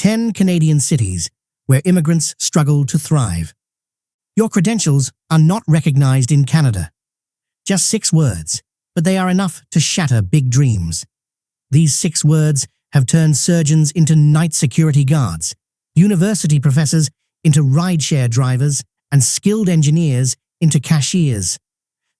10 Canadian cities where immigrants struggle to thrive. Your credentials are not recognized in Canada. Just 6 words, but they are enough to shatter big dreams. These 6 words have turned surgeons into night security guards, university professors into rideshare drivers, and skilled engineers into cashiers.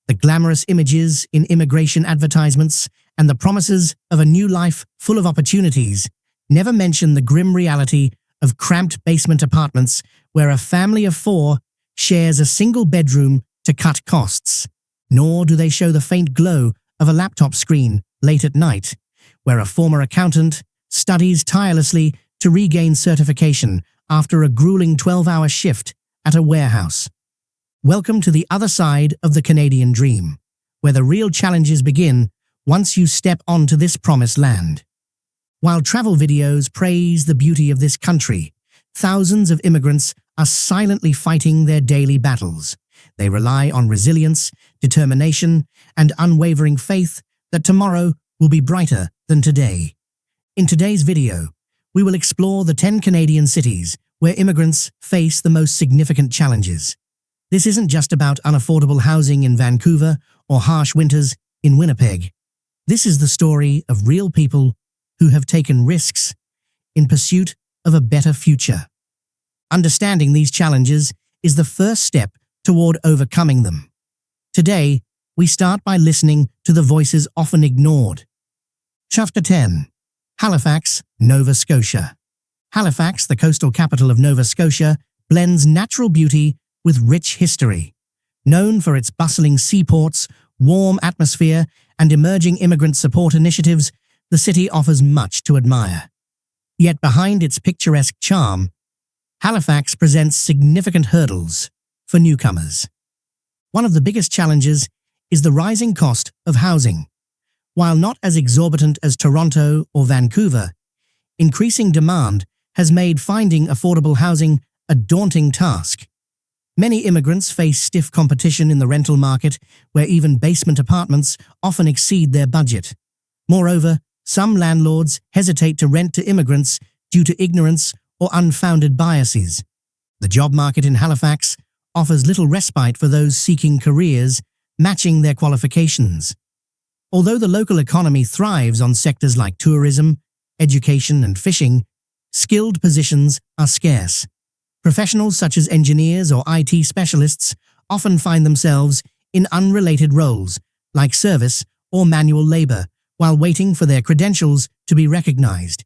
The glamorous images in immigration advertisements and the promises of a new life full of opportunities never mention the grim reality of cramped basement apartments where a family of 4 shares a single bedroom to cut costs. Nor do they show the faint glow of a laptop screen late at night, where a former accountant studies tirelessly to regain certification after a grueling 12-hour shift at a warehouse. Welcome to the other side of the Canadian dream, where the real challenges begin once you step onto this promised land. While travel videos praise the beauty of this country, thousands of immigrants are silently fighting their daily battles. They rely on resilience, determination, and unwavering faith that tomorrow will be brighter than today. In today's video, we will explore the 10 Canadian cities where immigrants face the most significant challenges. This isn't just about unaffordable housing in Vancouver or harsh winters in Winnipeg. This is the story of real people who have taken risks in pursuit of a better future. Understanding these challenges is the first step toward overcoming them. Today, we start by listening to the voices often ignored. Chapter 10. Halifax, Nova Scotia. Halifax, the coastal capital of Nova Scotia, blends natural beauty with rich history. Known for its bustling seaports, warm atmosphere, and emerging immigrant support initiatives, the city offers much to admire. Yet behind its picturesque charm, Halifax presents significant hurdles for newcomers. One of the biggest challenges is the rising cost of housing. While not as exorbitant as Toronto or Vancouver, increasing demand has made finding affordable housing a daunting task. Many immigrants face stiff competition in the rental market, where even basement apartments often exceed their budget. Moreover, some landlords hesitate to rent to immigrants due to ignorance or unfounded biases. The job market in Halifax offers little respite for those seeking careers matching their qualifications. Although the local economy thrives on sectors like tourism, education, and fishing, skilled positions are scarce. Professionals such as engineers or IT specialists often find themselves in unrelated roles, like service or manual labor, while waiting for their credentials to be recognized.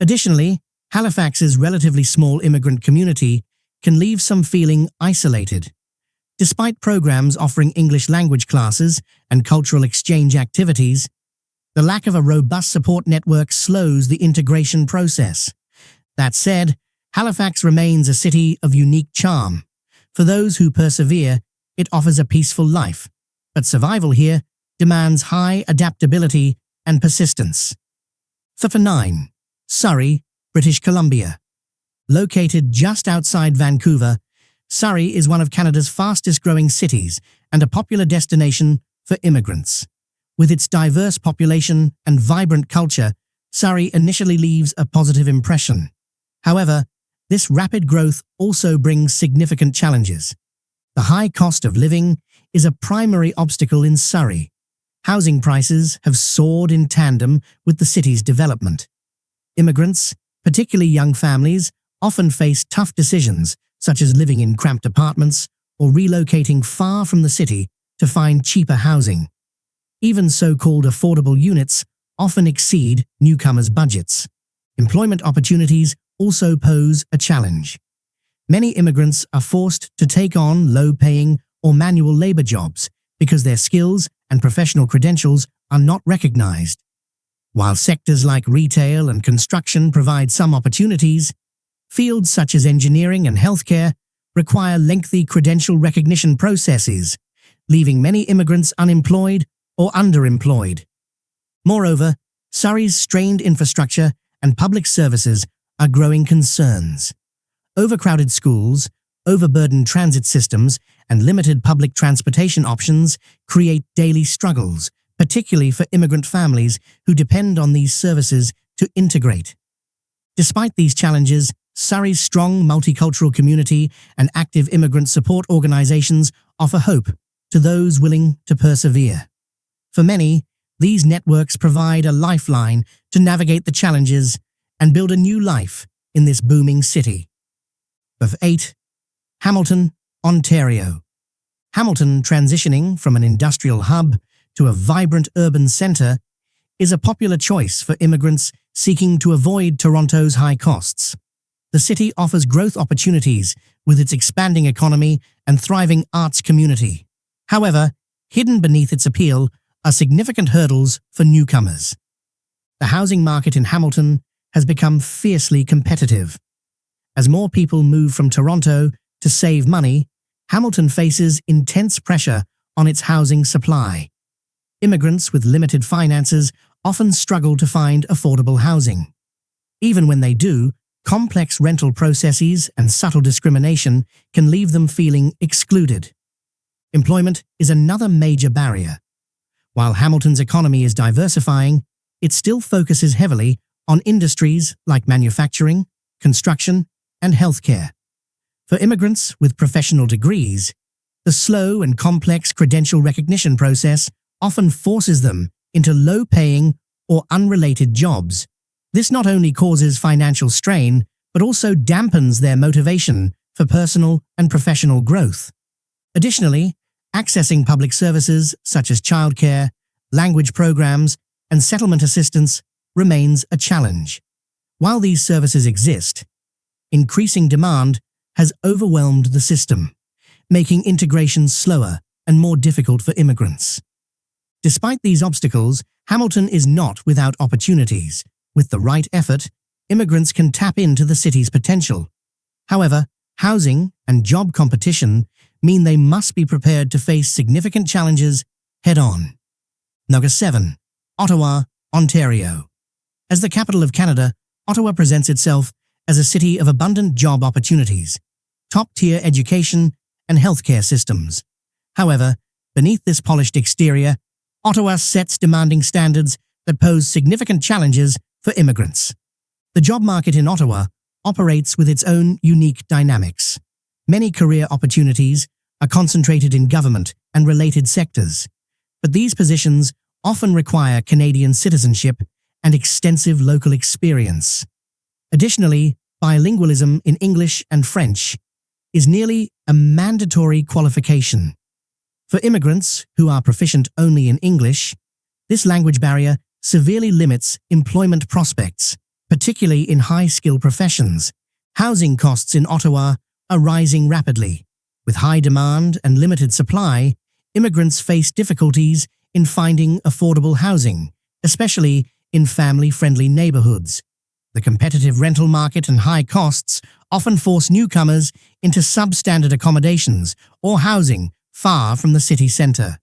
Additionally, Halifax's relatively small immigrant community can leave some feeling isolated. Despite programs offering English language classes and cultural exchange activities, the lack of a robust support network slows the integration process. That said, Halifax remains a city of unique charm. For those who persevere, it offers a peaceful life, but survival here demands high adaptability and persistence. Chapter 9. Surrey, British Columbia. Located just outside Vancouver, Surrey is one of Canada's fastest-growing cities and a popular destination for immigrants. With its diverse population and vibrant culture, Surrey initially leaves a positive impression. However, this rapid growth also brings significant challenges. The high cost of living is a primary obstacle in Surrey. Housing prices have soared in tandem with the city's development. Immigrants, particularly young families, often face tough decisions, such as living in cramped apartments or relocating far from the city to find cheaper housing. Even so-called affordable units often exceed newcomers' budgets. Employment opportunities also pose a challenge. Many immigrants are forced to take on low-paying or manual labor jobs because their skills and professional credentials are not recognized. While sectors like retail and construction provide some opportunities, fields such as engineering and healthcare require lengthy credential recognition processes, leaving many immigrants unemployed or underemployed. Moreover, Surrey's strained infrastructure and public services are growing concerns. Overcrowded schools, overburdened transit systems, and limited public transportation options create daily struggles, particularly for immigrant families who depend on these services to integrate. Despite these challenges, Surrey's strong multicultural community and active immigrant support organizations offer hope to those willing to persevere. For many, these networks provide a lifeline to navigate the challenges and build a new life in this booming city. Of 8. Hamilton, Ontario. Hamilton, transitioning from an industrial hub to a vibrant urban centre, is a popular choice for immigrants seeking to avoid Toronto's high costs. The city offers growth opportunities with its expanding economy and thriving arts community. However, hidden beneath its appeal are significant hurdles for newcomers. The housing market in Hamilton has become fiercely competitive. As more people move from Toronto to save money, Hamilton faces intense pressure on its housing supply. Immigrants with limited finances often struggle to find affordable housing. Even when they do, complex rental processes and subtle discrimination can leave them feeling excluded. Employment is another major barrier. While Hamilton's economy is diversifying, it still focuses heavily on industries like manufacturing, construction, and healthcare. For immigrants with professional degrees, the slow and complex credential recognition process often forces them into low-paying or unrelated jobs. This not only causes financial strain, but also dampens their motivation for personal and professional growth. Additionally, accessing public services such as childcare, language programs, and settlement assistance remains a challenge. While these services exist, increasing demand has overwhelmed the system, making integration slower and more difficult for immigrants. Despite these obstacles, Hamilton is not without opportunities. With the right effort, immigrants can tap into the city's potential. However, housing and job competition mean they must be prepared to face significant challenges head-on. Number 7. Ottawa, Ontario. As the capital of Canada, Ottawa presents itself as a city of abundant job opportunities, top-tier education, and healthcare systems. However, beneath this polished exterior, Ottawa sets demanding standards that pose significant challenges for immigrants. The job market in Ottawa operates with its own unique dynamics. Many career opportunities are concentrated in government and related sectors, but these positions often require Canadian citizenship and extensive local experience. Additionally, bilingualism in English and French is nearly a mandatory qualification. For immigrants who are proficient only in English, this language barrier severely limits employment prospects, particularly in high-skill professions. Housing costs in Ottawa are rising rapidly. With high demand and limited supply, immigrants face difficulties in finding affordable housing, especially in family-friendly neighborhoods. The competitive rental market and high costs often force newcomers into substandard accommodations or housing far from the city centre.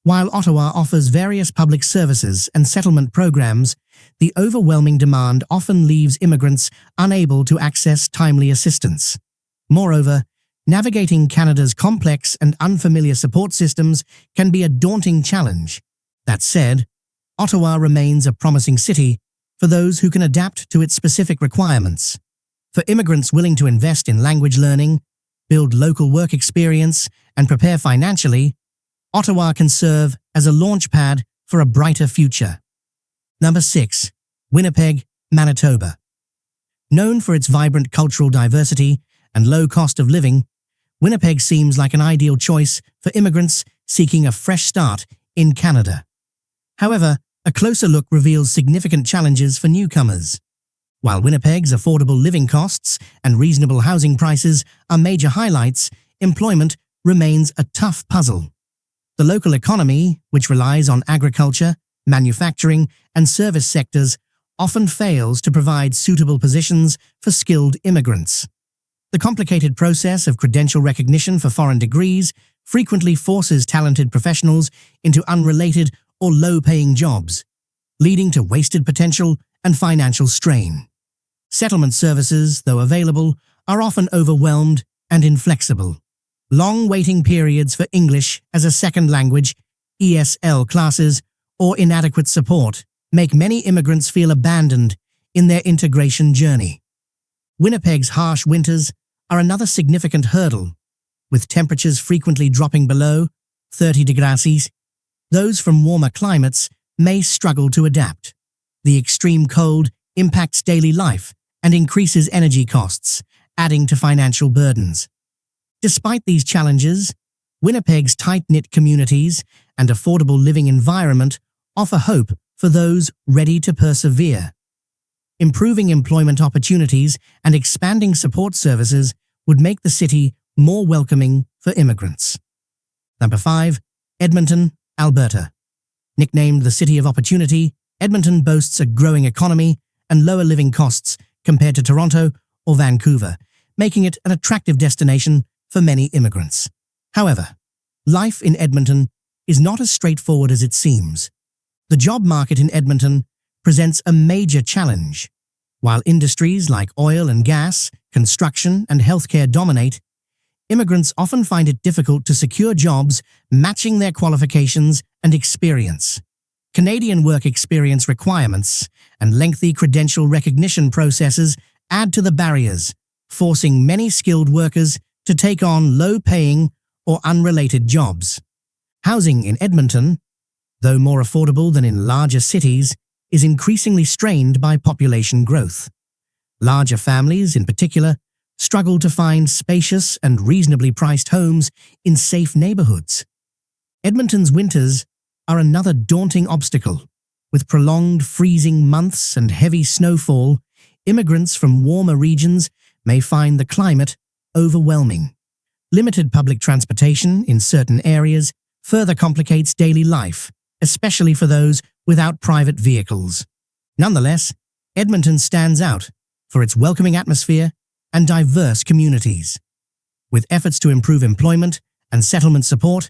While Ottawa offers various public services and settlement programs, the overwhelming demand often leaves immigrants unable to access timely assistance. Moreover, navigating Canada's complex and unfamiliar support systems can be a daunting challenge. That said, Ottawa remains a promising city for those who can adapt to its specific requirements. For immigrants willing to invest in language learning, build local work experience, and prepare financially, Ottawa can serve as a launchpad for a brighter future. Number 6. Winnipeg, Manitoba. Known for its vibrant cultural diversity and low cost of living, Winnipeg seems like an ideal choice for immigrants seeking a fresh start in Canada. However, a closer look reveals significant challenges for newcomers. While Winnipeg's affordable living costs and reasonable housing prices are major highlights, employment remains a tough puzzle. The local economy, which relies on agriculture, manufacturing, and service sectors, often fails to provide suitable positions for skilled immigrants. The complicated process of credential recognition for foreign degrees frequently forces talented professionals into unrelated or low-paying jobs, leading to wasted potential and financial strain. Settlement services, though available, are often overwhelmed and inflexible. Long waiting periods for English as a second language, ESL classes, or inadequate support make many immigrants feel abandoned in their integration journey. Winnipeg's harsh winters are another significant hurdle, with temperatures frequently dropping below 30 degrees. Those from warmer climates may struggle to adapt. The extreme cold impacts daily life and increases energy costs, adding to financial burdens. Despite these challenges, Winnipeg's tight-knit communities and affordable living environment offer hope for those ready to persevere. Improving employment opportunities and expanding support services would make the city more welcoming for immigrants. Number 5. Edmonton, Alberta. Nicknamed the City of Opportunity, Edmonton boasts a growing economy and lower living costs compared to Toronto or Vancouver, making it an attractive destination for many immigrants. However, life in Edmonton is not as straightforward as it seems. The job market in Edmonton presents a major challenge. While industries like oil and gas, construction, and healthcare dominate, immigrants often find it difficult to secure jobs matching their qualifications and experience. Canadian work experience requirements and lengthy credential recognition processes add to the barriers, forcing many skilled workers to take on low-paying or unrelated jobs. Housing in Edmonton, though more affordable than in larger cities, is increasingly strained by population growth. Larger families, in particular, struggle to find spacious and reasonably priced homes in safe neighborhoods. Edmonton's winters are another daunting obstacle. With prolonged freezing months and heavy snowfall, immigrants from warmer regions may find the climate overwhelming. Limited public transportation in certain areas further complicates daily life, especially for those without private vehicles. Nonetheless, Edmonton stands out for its welcoming atmosphere and diverse communities. With efforts to improve employment and settlement support,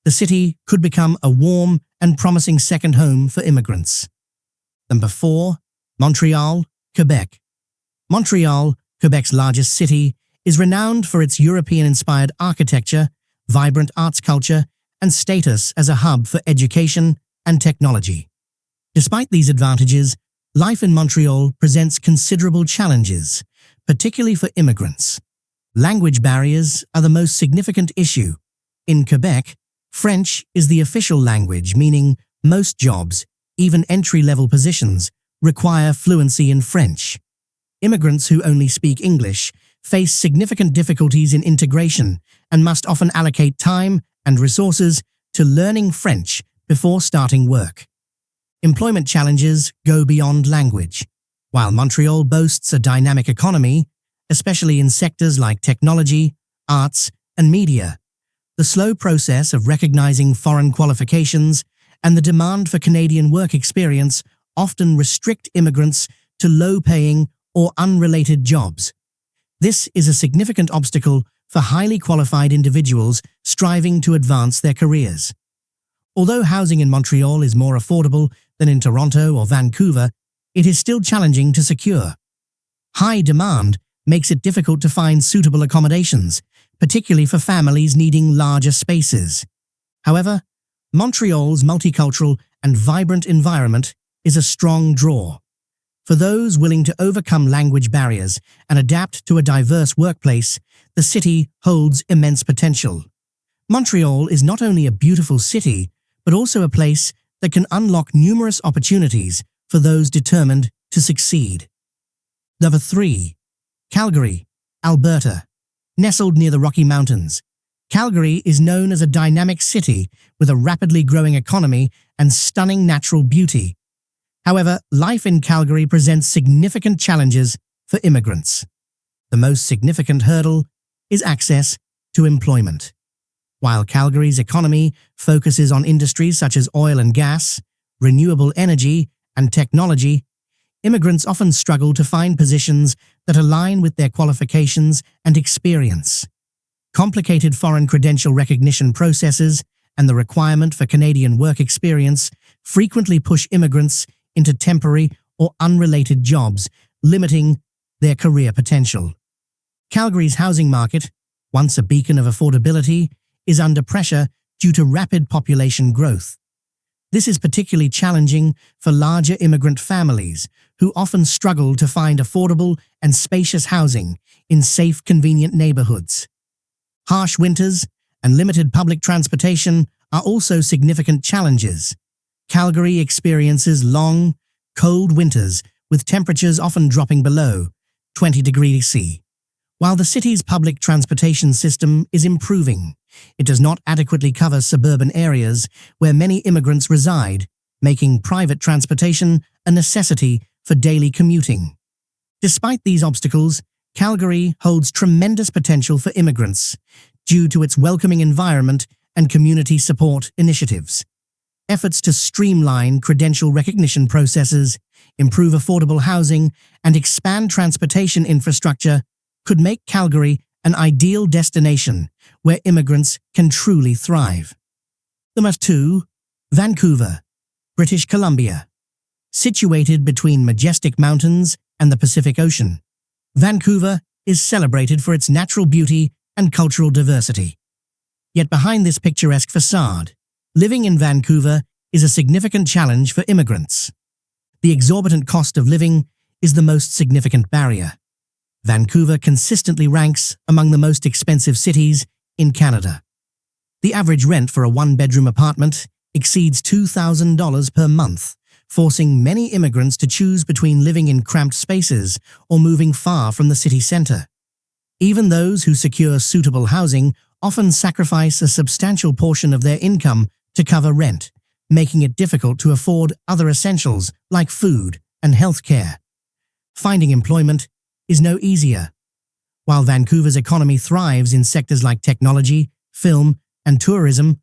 the city could become a warm and promising second home for immigrants. Number 4. Montreal, Quebec. Montreal, Quebec's largest city, is renowned for its European-inspired architecture, vibrant arts culture, and status as a hub for education and technology. Despite these advantages, life in Montreal presents considerable challenges, particularly for immigrants. Language barriers are the most significant issue. In Quebec, French is the official language, meaning most jobs, even entry-level positions, require fluency in French. Immigrants who only speak English face significant difficulties in integration and must often allocate time and resources to learning French before starting work. Employment challenges go beyond language. While Montreal boasts a dynamic economy, especially in sectors like technology, arts, and media, the slow process of recognizing foreign qualifications and the demand for Canadian work experience often restrict immigrants to low-paying or unrelated jobs. This is a significant obstacle for highly qualified individuals striving to advance their careers. Although housing in Montreal is more affordable than in Toronto or Vancouver, it is still challenging to secure. High demand makes it difficult to find suitable accommodations, particularly for families needing larger spaces. However, Montreal's multicultural and vibrant environment is a strong draw. For those willing to overcome language barriers and adapt to a diverse workplace, the city holds immense potential. Montreal is not only a beautiful city, but also a place that can unlock numerous opportunities for those determined to succeed. Number 3. Calgary, Alberta. Nestled near the Rocky Mountains, Calgary is known as a dynamic city with a rapidly growing economy and stunning natural beauty. However, life in Calgary presents significant challenges for immigrants. The most significant hurdle is access to employment. While Calgary's economy focuses on industries such as oil and gas, renewable energy, and technology, immigrants often struggle to find positions that align with their qualifications and experience. Complicated foreign credential recognition processes and the requirement for Canadian work experience frequently push immigrants into temporary or unrelated jobs, limiting their career potential. Calgary's housing market, once a beacon of affordability, is under pressure due to rapid population growth. This is particularly challenging for larger immigrant families who often struggle to find affordable and spacious housing in safe, convenient neighborhoods. Harsh winters and limited public transportation are also significant challenges. Calgary experiences long, cold winters with temperatures often dropping below 20 degrees C. While the city's public transportation system is improving, it does not adequately cover suburban areas where many immigrants reside, making private transportation a necessity for daily commuting. Despite these obstacles, Calgary holds tremendous potential for immigrants due to its welcoming environment and community support initiatives. Efforts to streamline credential recognition processes, improve affordable housing, and expand transportation infrastructure could make Calgary an ideal destination where immigrants can truly thrive. Number 2. Vancouver, British Columbia. Situated between majestic mountains and the Pacific Ocean, Vancouver is celebrated for its natural beauty and cultural diversity. Yet behind this picturesque facade, living in Vancouver is a significant challenge for immigrants. The exorbitant cost of living is the most significant barrier. Vancouver consistently ranks among the most expensive cities in Canada. The average rent for a one-bedroom apartment exceeds $2,000 per month, forcing many immigrants to choose between living in cramped spaces or moving far from the city centre. Even those who secure suitable housing often sacrifice a substantial portion of their income to cover rent, making it difficult to afford other essentials like food and healthcare. Finding employment is no easier. While Vancouver's economy thrives in sectors like technology, film, and tourism,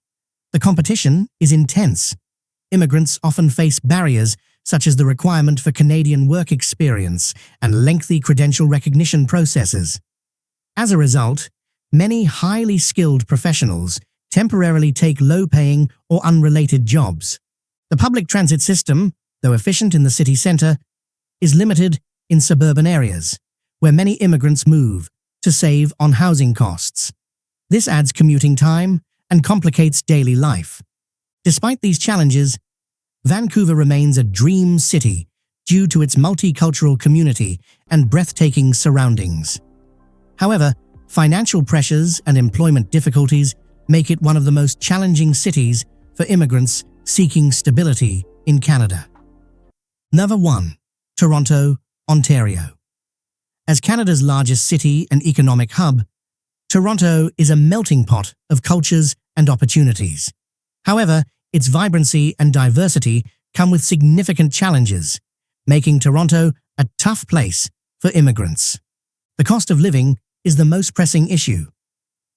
the competition is intense. Immigrants often face barriers such as the requirement for Canadian work experience and lengthy credential recognition processes. As a result, many highly skilled professionals temporarily take low-paying or unrelated jobs. The public transit system, though efficient in the city centre, is limited in suburban areas, where many immigrants move to save on housing costs. This adds commuting time and complicates daily life. Despite these challenges, Vancouver remains a dream city due to its multicultural community and breathtaking surroundings. However, financial pressures and employment difficulties make it one of the most challenging cities for immigrants seeking stability in Canada. Number 1. Toronto, Ontario. As Canada's largest city and economic hub, Toronto is a melting pot of cultures and opportunities. However, its vibrancy and diversity come with significant challenges, making Toronto a tough place for immigrants. The cost of living is the most pressing issue.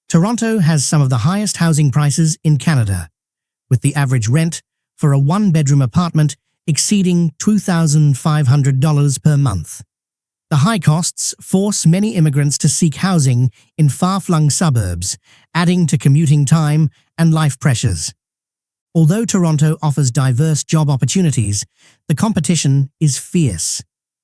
Toronto has some of the highest housing prices in Canada, with the average rent for a one-bedroom apartment exceeding $2,500 per month. The high costs force many immigrants to seek housing in far-flung suburbs, adding to commuting time and life pressures. Although Toronto offers diverse job opportunities, the competition is fierce.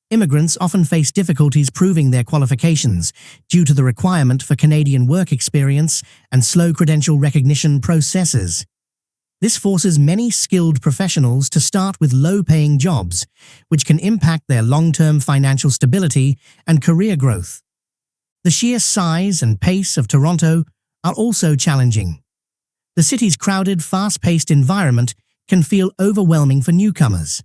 Immigrants often face difficulties proving their qualifications due to the requirement for Canadian work experience and slow credential recognition processes. This forces many skilled professionals to start with low-paying jobs, which can impact their long-term financial stability and career growth. The sheer size and pace of Toronto are also challenging. The city's crowded, fast-paced environment can feel overwhelming for newcomers.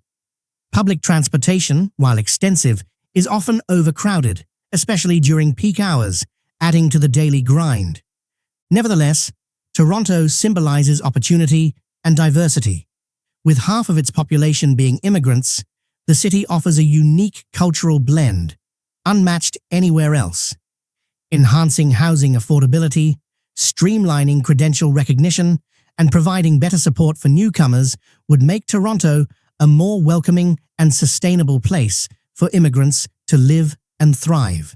Public transportation, while extensive, is often overcrowded, especially during peak hours, adding to the daily grind. Nevertheless, Toronto symbolizes opportunity and diversity. With half of its population being immigrants, the city offers a unique cultural blend, unmatched anywhere else. Enhancing housing affordability, streamlining credential recognition, and providing better support for newcomers would make Toronto a more welcoming and sustainable place for immigrants to live and thrive.